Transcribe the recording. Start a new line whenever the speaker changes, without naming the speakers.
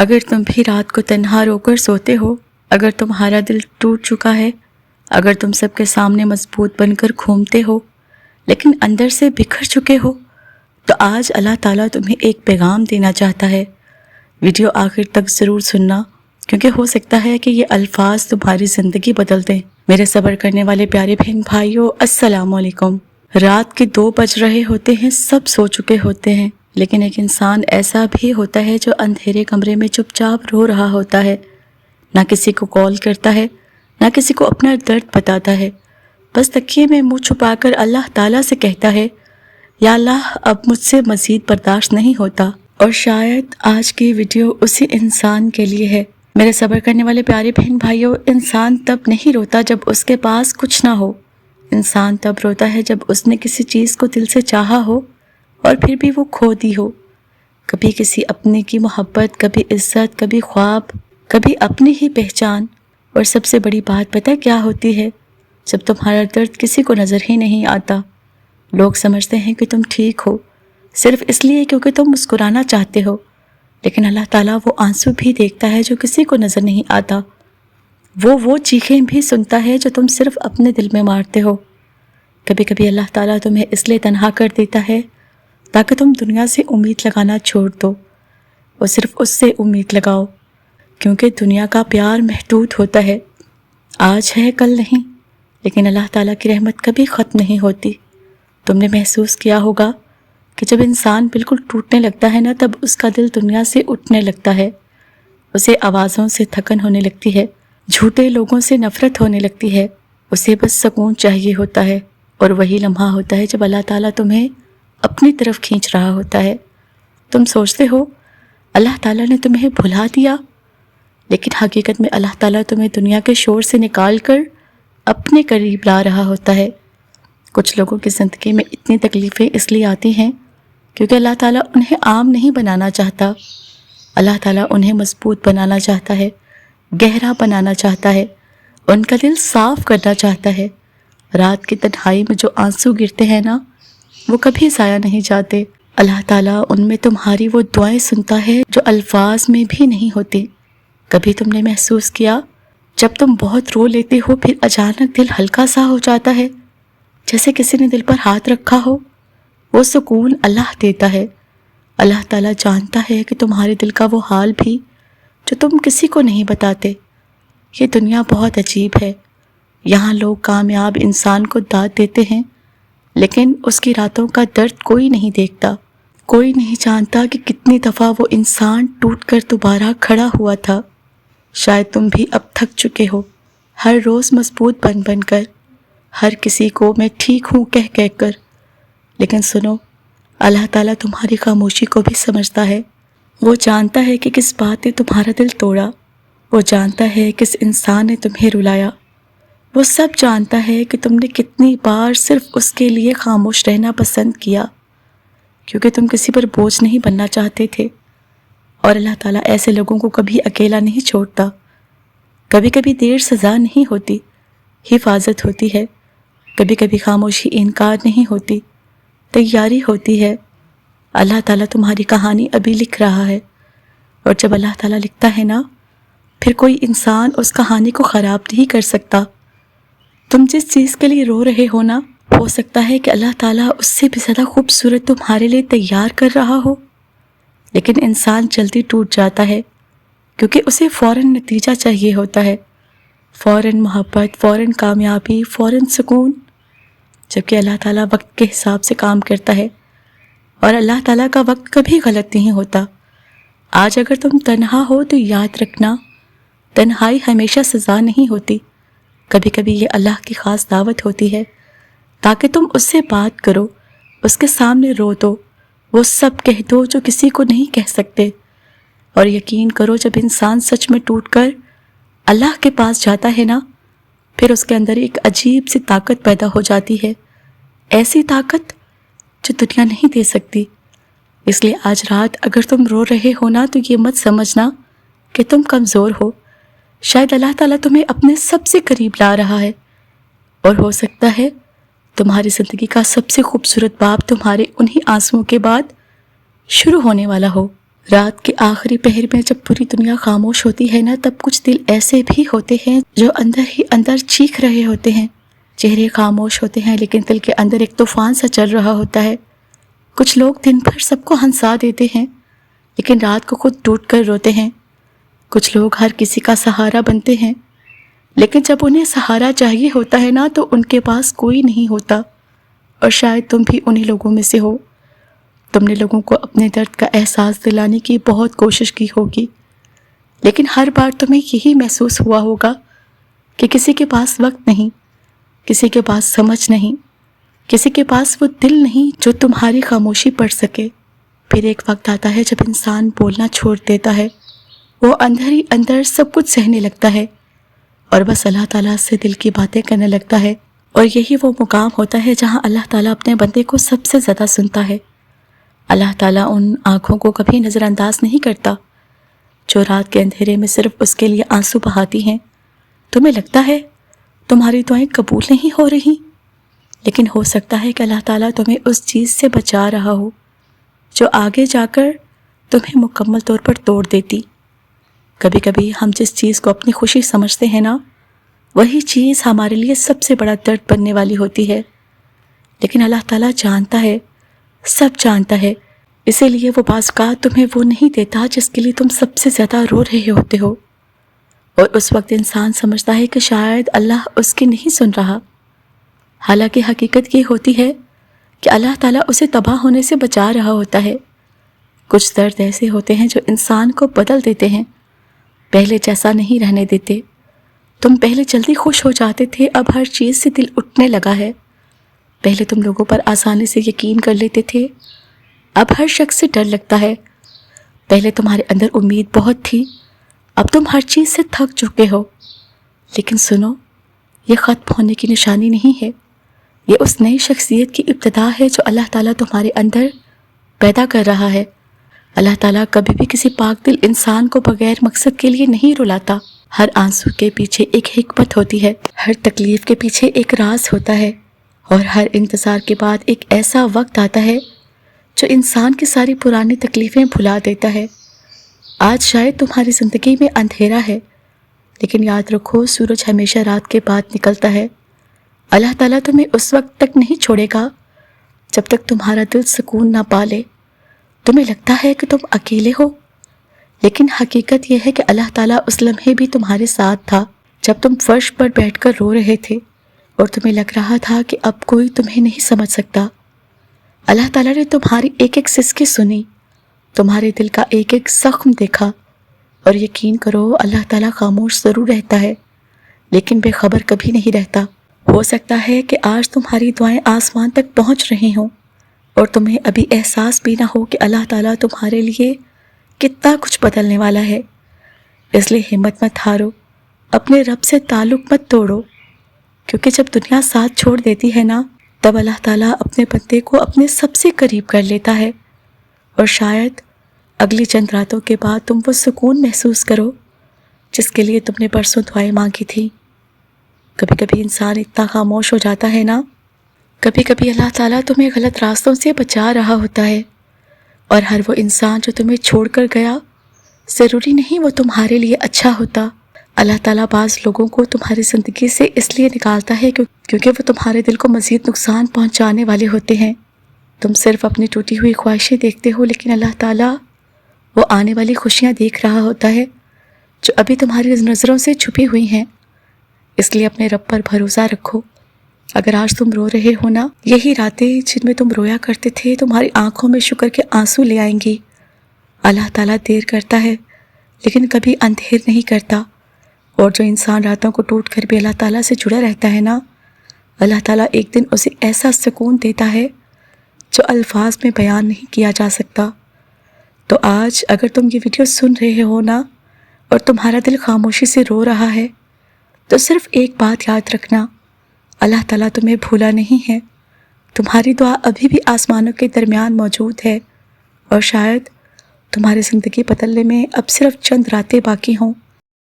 اگر تم بھی رات کو تنہا رو کر سوتے ہو، اگر تمہارا دل ٹوٹ چکا ہے، اگر تم سب کے سامنے مضبوط بن کر گھومتے ہو لیکن اندر سے بکھر چکے ہو، تو آج اللہ تعالیٰ تمہیں ایک پیغام دینا چاہتا ہے۔ ویڈیو آخر تک ضرور سننا، کیونکہ ہو سکتا ہے کہ یہ الفاظ تمہاری زندگی بدل دیں۔ میرے صبر کرنے والے پیارے بہن بھائیوں، السلام علیکم۔ رات کے 2 بج رہے ہوتے ہیں، سب سو چکے ہوتے ہیں، لیکن ایک انسان ایسا بھی ہوتا ہے جو اندھیرے کمرے میں چپ چاپ رو رہا ہوتا ہے، نہ کسی کو کال کرتا ہے، نہ کسی کو اپنا درد بتاتا ہے، بس تکیے میں منہ چھپا کر اللہ تعالیٰ سے کہتا ہے، یا اللہ اب مجھ سے مزید برداشت نہیں ہوتا۔ اور شاید آج کی ویڈیو اسی انسان کے لیے ہے۔ میرے صبر کرنے والے پیارے بہن بھائیوں، انسان تب نہیں روتا جب اس کے پاس کچھ نہ ہو، انسان تب روتا ہے جب اس نے کسی چیز کو دل سے چاہا ہو اور پھر بھی وہ کھو دی ہو۔ کبھی کسی اپنے کی محبت، کبھی عزت، کبھی خواب، کبھی اپنی ہی پہچان۔ اور سب سے بڑی بات پتہ کیا ہوتی ہے؟ جب تمہارا درد کسی کو نظر ہی نہیں آتا، لوگ سمجھتے ہیں کہ تم ٹھیک ہو صرف اس لیے کیونکہ تم مسکرانا چاہتے ہو، لیکن اللہ تعالیٰ وہ آنسو بھی دیکھتا ہے جو کسی کو نظر نہیں آتا، وہ چیخیں بھی سنتا ہے جو تم صرف اپنے دل میں مارتے ہو۔ کبھی کبھی اللہ تعالیٰ تمہیں اس لیے تنہا کر دیتا ہے تاکہ تم دنیا سے امید لگانا چھوڑ دو اور صرف اس سے امید لگاؤ، کیونکہ دنیا کا پیار محدود ہوتا ہے، آج ہے کل نہیں، لیکن اللہ تعالیٰ کی رحمت کبھی ختم نہیں ہوتی۔ تم نے محسوس کیا ہوگا کہ جب انسان بالکل ٹوٹنے لگتا ہے نا، تب اس کا دل دنیا سے اٹھنے لگتا ہے، اسے آوازوں سے تھکن ہونے لگتی ہے، جھوٹے لوگوں سے نفرت ہونے لگتی ہے، اسے بس سکون چاہیے ہوتا ہے۔ اور وہی لمحہ ہوتا ہے جب اللہ تعالیٰ تمہیں اپنی طرف کھینچ رہا ہوتا ہے۔ تم سوچتے ہو اللہ تعالیٰ نے تمہیں بھلا دیا، لیکن حقیقت میں اللہ تعالیٰ تمہیں دنیا کے شور سے نکال کر اپنے قریب لا رہا ہوتا ہے۔ کچھ لوگوں کی زندگی میں اتنی تکلیفیں اس لیے آتی ہیں کیونکہ اللہ تعالیٰ انہیں عام نہیں بنانا چاہتا، اللہ تعالیٰ انہیں مضبوط بنانا چاہتا ہے، گہرا بنانا چاہتا ہے، ان کا دل صاف کرنا چاہتا ہے۔ رات کی تنہائی میں جو آنسو گرتے ہیں نا، وہ کبھی ضائع نہیں جاتے۔ اللہ تعالیٰ ان میں تمہاری وہ دعائیں سنتا ہے جو الفاظ میں بھی نہیں ہوتی۔ کبھی تم نے محسوس کیا جب تم بہت رو لیتے ہو پھر اچانک دل ہلکا سا ہو جاتا ہے، جیسے کسی نے دل پر ہاتھ رکھا ہو؟ وہ سکون اللہ دیتا ہے۔ اللہ تعالیٰ جانتا ہے کہ تمہارے دل کا وہ حال بھی جو تم کسی کو نہیں بتاتے۔ یہ دنیا بہت عجیب ہے، یہاں لوگ کامیاب انسان کو داد دیتے ہیں، لیکن اس کی راتوں کا درد کوئی نہیں دیکھتا۔ کوئی نہیں جانتا کہ کتنی دفعہ وہ انسان ٹوٹ کر دوبارہ کھڑا ہوا تھا۔ شاید تم بھی اب تھک چکے ہو، ہر روز مضبوط بن بن کر، ہر کسی کو میں ٹھیک ہوں کہہ کہہ کر، لیکن سنو، اللہ تعالیٰ تمہاری خاموشی کو بھی سمجھتا ہے۔ وہ جانتا ہے کہ کس بات نے تمہارا دل توڑا، وہ جانتا ہے کس انسان نے تمہیں رلایا، وہ سب جانتا ہے کہ تم نے کتنی بار صرف اس کے لیے خاموش رہنا پسند کیا، کیونکہ تم کسی پر بوجھ نہیں بننا چاہتے تھے۔ اور اللہ تعالیٰ ایسے لوگوں کو کبھی اکیلا نہیں چھوڑتا۔ کبھی کبھی دیر سزا نہیں ہوتی، حفاظت ہوتی ہے، کبھی کبھی خاموشی انکار نہیں ہوتی، تیاری ہوتی ہے۔ اللہ تعالیٰ تمہاری کہانی ابھی لکھ رہا ہے، اور جب اللہ تعالیٰ لکھتا ہے نا، پھر کوئی انسان اس کہانی کو خراب نہیں کر سکتا۔ تم جس چیز کے لیے رو رہے ہو نا، ہو سکتا ہے کہ اللہ تعالیٰ اس سے بھی زیادہ خوبصورت تمہارے لیے تیار کر رہا ہو، لیکن انسان جلدی ٹوٹ جاتا ہے کیونکہ اسے فوراً نتیجہ چاہیے ہوتا ہے، فوراً محبت، فوراً کامیابی، فوراً سکون، جبکہ اللہ تعالیٰ وقت کے حساب سے کام کرتا ہے، اور اللہ تعالیٰ کا وقت کبھی غلط نہیں ہوتا۔ آج اگر تم تنہا ہو تو یاد رکھنا، تنہائی ہمیشہ سزا نہیں ہوتی، کبھی کبھی یہ اللہ کی خاص دعوت ہوتی ہے تاکہ تم اس سے بات کرو، اس کے سامنے رو دو، وہ سب کہہ دو جو کسی کو نہیں کہہ سکتے۔ اور یقین کرو جب انسان سچ میں ٹوٹ کر اللہ کے پاس جاتا ہے نا، پھر اس کے اندر ایک عجیب سی طاقت پیدا ہو جاتی ہے، ایسی طاقت جو دنیا نہیں دے سکتی۔ اس لیے آج رات اگر تم رو رہے ہو نا، تو یہ مت سمجھنا کہ تم کمزور ہو، شاید اللہ تعالیٰ تمہیں اپنے سب سے قریب لا رہا ہے، اور ہو سکتا ہے تمہاری زندگی کا سب سے خوبصورت باب تمہارے انہی آنسوؤں کے بعد شروع ہونے والا ہو۔ رات کے آخری پہر میں جب پوری دنیا خاموش ہوتی ہے نا، تب کچھ دل ایسے بھی ہوتے ہیں جو اندر ہی اندر چیخ رہے ہوتے ہیں۔ چہرے خاموش ہوتے ہیں لیکن دل کے اندر ایک طوفان سا چل رہا ہوتا ہے۔ کچھ لوگ دن بھر سب کو ہنسا دیتے ہیں لیکن رات کو خود ٹوٹ کر روتے ہیں۔ کچھ لوگ ہر کسی کا سہارا بنتے ہیں لیکن جب انہیں سہارا چاہیے ہوتا ہے نا تو ان کے پاس کوئی نہیں ہوتا، اور شاید تم بھی انہی لوگوں میں سے ہو۔ تم نے لوگوں کو اپنے درد کا احساس دلانے کی بہت کوشش کی ہوگی، لیکن ہر بار تمہیں یہی محسوس ہوا ہوگا کہ کسی کے پاس وقت نہیں، کسی کے پاس سمجھ نہیں، کسی کے پاس وہ دل نہیں جو تمہاری خاموشی پڑھ سکے۔ پھر ایک وقت آتا ہے جب انسان بولنا چھوڑ دیتا ہے، وہ اندر ہی اندر سب کچھ سہنے لگتا ہے اور بس اللہ تعالیٰ سے دل کی باتیں کرنے لگتا ہے، اور یہی وہ مقام ہوتا ہے جہاں اللہ تعالیٰ اپنے بندے کو سب سے زیادہ سنتا ہے۔ اللہ تعالیٰ ان آنکھوں کو کبھی نظر انداز نہیں کرتا جو رات کے اندھیرے میں صرف اس کے لیے آنسو بہاتی ہیں۔ تمہیں لگتا ہے تمہاری دعائیں قبول نہیں ہو رہی، لیکن ہو سکتا ہے کہ اللہ تعالیٰ تمہیں اس چیز سے بچا رہا ہو جو آگے جا کر تمہیں مکمل طور پر توڑ دیتی۔ کبھی کبھی ہم جس چیز کو اپنی خوشی سمجھتے ہیں نا، وہی چیز ہمارے لیے سب سے بڑا درد بننے والی ہوتی ہے، لیکن اللہ تعالیٰ جانتا ہے، سب جانتا ہے، اسی لیے وہ بعض اوقات تمہیں وہ نہیں دیتا جس کے لیے تم سب سے زیادہ رو رہے ہوتے ہو، اور اس وقت انسان سمجھتا ہے کہ شاید اللہ اس کی نہیں سن رہا، حالانکہ حقیقت یہ ہوتی ہے کہ اللہ تعالیٰ اسے تباہ ہونے سے بچا رہا ہوتا ہے۔ کچھ درد ایسے ہوتے ہیں جو انسان کو بدل دیتے ہیں، پہلے جیسا نہیں رہنے دیتے۔ تم پہلے جلدی خوش ہو جاتے تھے، اب ہر چیز سے دل اٹھنے لگا ہے۔ پہلے تم لوگوں پر آسانی سے یقین کر لیتے تھے، اب ہر شخص سے ڈر لگتا ہے۔ پہلے تمہارے اندر امید بہت تھی، اب تم ہر چیز سے تھک چکے ہو۔ لیکن سنو، یہ ختم ہونے کی نشانی نہیں ہے، یہ اس نئی شخصیت کی ابتدا ہے جو اللہ تعالیٰ تمہارے اندر پیدا کر رہا ہے۔ اللہ تعالیٰ کبھی بھی کسی پاک دل انسان کو بغیر مقصد کے لیے نہیں رلاتا۔ ہر آنسو کے پیچھے ایک حکمت ہوتی ہے، ہر تکلیف کے پیچھے ایک راز ہوتا ہے، اور ہر انتظار کے بعد ایک ایسا وقت آتا ہے جو انسان کی ساری پرانی تکلیفیں بھلا دیتا ہے۔ آج شاید تمہاری زندگی میں اندھیرا ہے، لیکن یاد رکھو سورج ہمیشہ رات کے بعد نکلتا ہے۔ اللہ تعالیٰ تمہیں اس وقت تک نہیں چھوڑے گا جب تک تمہارا دل سکون نہ پالے۔ تمہیں لگتا ہے کہ تم اکیلے ہو، لیکن حقیقت یہ ہے کہ اللہ تعالیٰ اس لمحے بھی تمہارے ساتھ تھا جب تم فرش پر بیٹھ کر رو رہے تھے اور تمہیں لگ رہا تھا کہ اب کوئی تمہیں نہیں سمجھ سکتا۔ اللہ تعالیٰ نے تمہاری ایک ایک سسکی سنی، تمہارے دل کا ایک ایک زخم دیکھا، اور یقین کرو اللہ تعالیٰ خاموش ضرور رہتا ہے لیکن بے خبر کبھی نہیں رہتا۔ ہو سکتا ہے کہ آج تمہاری دعائیں آسمان تک پہنچ رہی ہوں اور تمہیں ابھی احساس بھی نہ ہو کہ اللہ تعالیٰ تمہارے لیے کتنا کچھ بدلنے والا ہے۔ اس لیے ہمت مت ہارو، اپنے رب سے تعلق مت توڑو، کیونکہ جب دنیا ساتھ چھوڑ دیتی ہے نا، تب اللہ تعالیٰ اپنے بندے کو اپنے سب سے قریب کر لیتا ہے، اور شاید اگلی چند راتوں کے بعد تم وہ سکون محسوس کرو جس کے لیے تم نے برسوں دعائیں مانگی تھی۔ کبھی کبھی انسان اتنا خاموش ہو جاتا ہے نا، کبھی کبھی اللہ تعالیٰ تمہیں غلط راستوں سے بچا رہا ہوتا ہے، اور ہر وہ انسان جو تمہیں چھوڑ کر گیا ضروری نہیں وہ تمہارے لیے اچھا ہوتا۔ اللہ تعالیٰ بعض لوگوں کو تمہاری زندگی سے اس لیے نکالتا ہے کیونکہ وہ تمہارے دل کو مزید نقصان پہنچانے والے ہوتے ہیں۔ تم صرف اپنی ٹوٹی ہوئی خواہشیں دیکھتے ہو، لیکن اللہ تعالیٰ وہ آنے والی خوشیاں دیکھ رہا ہوتا ہے جو ابھی تمہاری نظروں سے چھپی ہوئی ہیں۔ اس لیے اپنے رب پر بھروسہ رکھو۔ اگر آج تم رو رہے ہو نا، یہی راتیں جن میں تم رویا کرتے تھے تمہاری آنکھوں میں شکر کے آنسو لے آئیں گی۔ اللہ تعالیٰ دیر کرتا ہے لیکن کبھی اندھیر نہیں کرتا، اور جو انسان راتوں کو ٹوٹ کر بھی اللہ تعالیٰ سے جڑا رہتا ہے نا، اللہ تعالیٰ ایک دن اسے ایسا سکون دیتا ہے جو الفاظ میں بیان نہیں کیا جا سکتا۔ تو آج اگر تم یہ ویڈیو سن رہے ہو نا اور تمہارا دل خاموشی سے رو رہا ہے، تو صرف ایک بات یاد رکھنا، اللہ تعالیٰ تمہیں بھولا نہیں ہے۔ تمہاری دعا ابھی بھی آسمانوں کے درمیان موجود ہے، اور شاید تمہاری زندگی بدلنے میں اب صرف چند راتیں باقی ہوں۔